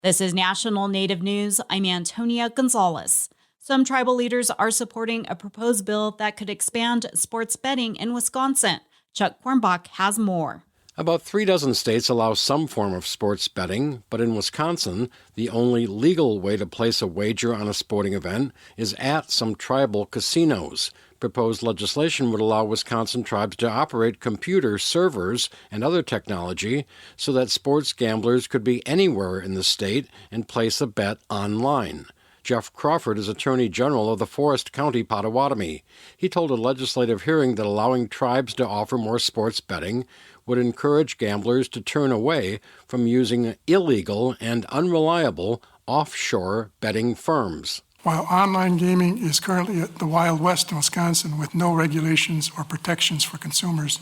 This is National Native News. I'm Antonia Gonzalez. Some tribal leaders are supporting a proposed bill that could expand sports betting in Wisconsin. Chuck Quirmbach has more. About 36 states allow some form of sports betting, but in Wisconsin, the only legal way to place a wager on a sporting event is at some tribal casinos. Proposed legislation would allow Wisconsin tribes to operate computer servers and other technology so that sports gamblers could be anywhere in the state and place a bet online. Jeff Crawford is Attorney General of the Forest County Potawatomi. He told a legislative hearing that allowing tribes to offer more sports betting would encourage gamblers to turn away from using illegal and unreliable offshore betting firms. While online gaming is currently at the Wild West in Wisconsin with no regulations or protections for consumers,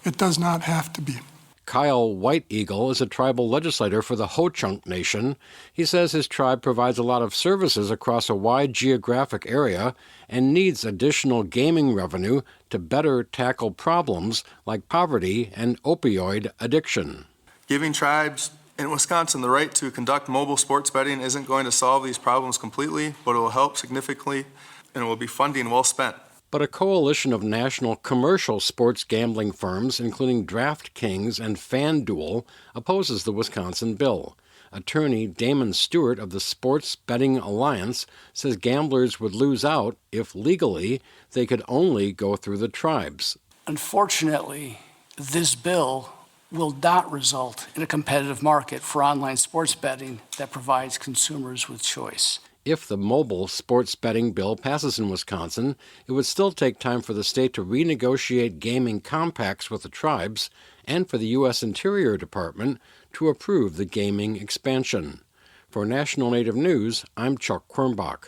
it does not have to be. Kyle White Eagle is a tribal legislator for the Ho-Chunk Nation. He says his tribe provides a lot of services across a wide geographic area and needs additional gaming revenue to better tackle problems like poverty and opioid addiction. Giving tribes in Wisconsin the right to conduct mobile sports betting isn't going to solve these problems completely, but it will help significantly and it will be funding well spent. But a coalition of national commercial sports gambling firms, including DraftKings and FanDuel, opposes the Wisconsin bill. Attorney Damon Stewart of the Sports Betting Alliance says gamblers would lose out if legally they could only go through the tribes. Unfortunately, this bill will not result in a competitive market for online sports betting that provides consumers with choice. If the mobile sports betting bill passes in Wisconsin, it would still take time for the state to renegotiate gaming compacts with the tribes and for the U.S. Interior Department to approve the gaming expansion. For National Native News, I'm Chuck Quirmbach.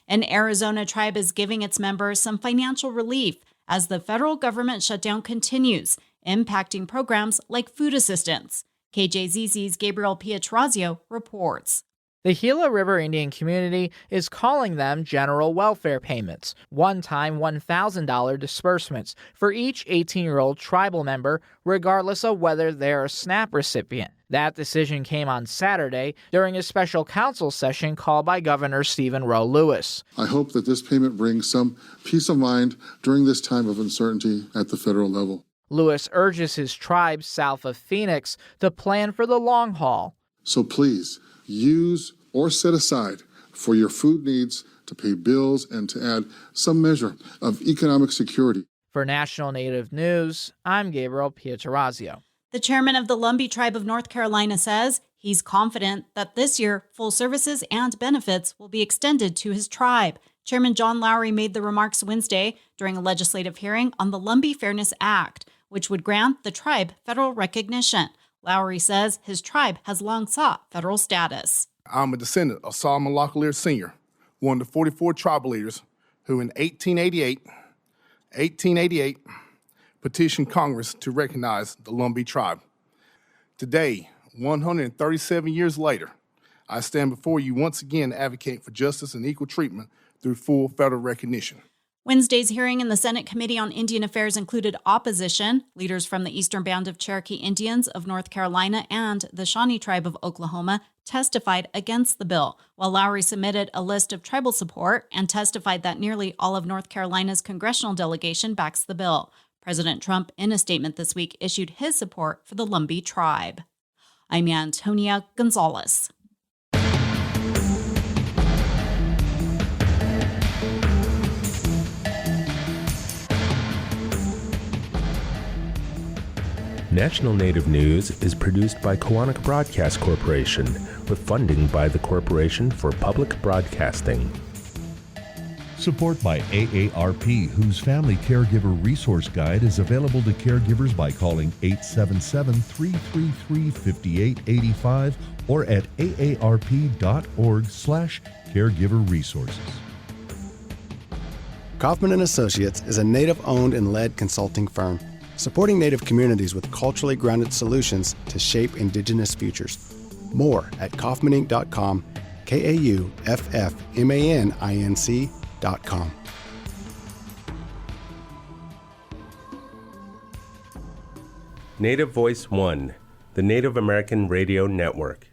An Arizona tribe is giving its members some financial relief as the federal government shutdown continues, impacting programs like food assistance. KJZZ's Gabriel Pietrozio reports. The Gila River Indian community is calling them general welfare payments, one-time $1,000 disbursements for each 18-year-old tribal member, regardless of whether they're a SNAP recipient. That decision came on Saturday during a special council session called by Governor Stephen Roe Lewis. I hope that this payment brings some peace of mind during this time of uncertainty at the federal level. Lewis urges his tribes south of Phoenix to plan for the long haul. So please, use or set aside for your food needs, to pay bills, and to add some measure of economic security. For National Native News, I'm Gabriel Pietrozio. The chairman of the Lumbee tribe of North Carolina says he's confident that this year full services and benefits will be extended to his tribe. Chairman John Lowry made the remarks Wednesday during a legislative hearing on the Lumbee Fairness Act, which would grant the tribe federal recognition. Lowry says his tribe has long sought federal status. I'm a descendant of Solomon Locklear Sr., one of the 44 tribal leaders who in 1888 petitioned Congress to recognize the Lumbee tribe. Today, 137 years later, I stand before you once again advocating for justice and equal treatment through full federal recognition. Wednesday's hearing in the Senate Committee on Indian Affairs included opposition. Leaders from the Eastern Band of Cherokee Indians of North Carolina and the Shawnee Tribe of Oklahoma testified against the bill, while Lowry submitted a list of tribal support and testified that nearly all of North Carolina's congressional delegation backs the bill. President Trump, in a statement this week, issued his support for the Lumbee tribe. I'm Antonia Gonzalez. National Native News is produced by Koahnic Broadcast Corporation with funding by the Corporation for Public Broadcasting. Support by AARP, whose Family Caregiver Resource Guide is available to caregivers by calling 877-333-5885 or at aarp.org/caregiverresources. Kaufman & Associates is a Native-owned and led consulting firm supporting Native communities with culturally grounded solutions to shape Indigenous futures. More at kaufmaninc.com, KAUFFMANINC.com. Native Voice One, the Native American Radio Network.